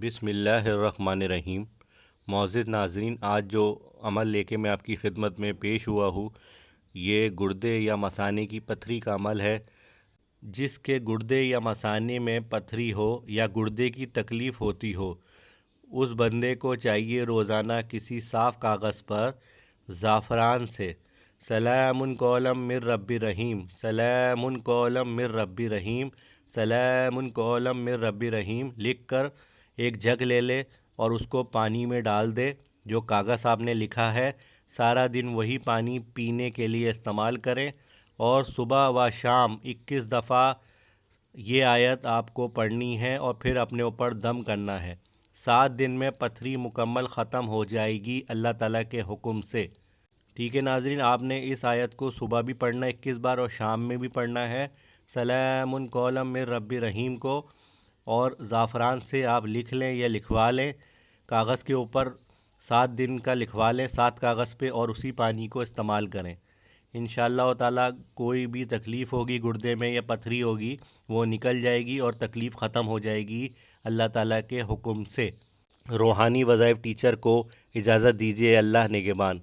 بسم اللہ الرحمن الرحیم۔ معزز ناظرین، آج جو عمل لے کے میں آپ کی خدمت میں پیش ہوا ہوں، یہ گردے یا مثانے کی پتھری کا عمل ہے۔ جس کے گردے یا مثانے میں پتھری ہو یا گردے کی تکلیف ہوتی ہو، اس بندے کو چاہیے روزانہ کسی صاف کاغذ پر زعفران سے سلام قولا من رب رحیم، سلام قولا من رب رحیم، سلام قولا من رب رحیم لکھ کر ایک جگ لے لے اور اس کو پانی میں ڈال دے۔ جو کاغذ آپ نے لکھا ہے سارا دن وہی پانی پینے کے لیے استعمال کریں، اور صبح و شام 21 دفعہ یہ آیت آپ کو پڑھنی ہے اور پھر اپنے اوپر دم کرنا ہے۔ 7 دن میں پتھری مکمل ختم ہو جائے گی اللہ تعالیٰ کے حکم سے۔ ٹھیک ہے ناظرین، آپ نے اس آیت کو صبح بھی پڑھنا ہے 21 بار اور شام میں بھی پڑھنا ہے، سلام قولا من رب رحیم کو، اور زعفران سے آپ لکھ لیں یا لکھوا لیں کاغذ کے اوپر، 7 دن کا لکھوا لیں 7 کاغذ پہ، اور اسی پانی کو استعمال کریں۔ انشاءاللہ تعالیٰ کوئی بھی تکلیف ہوگی گردے میں یا پتھری ہوگی وہ نکل جائے گی اور تکلیف ختم ہو جائے گی اللہ تعالیٰ کے حکم سے۔ روحانی وظائف ٹیچر کو اجازت دیجیے، اللہ نگہبان۔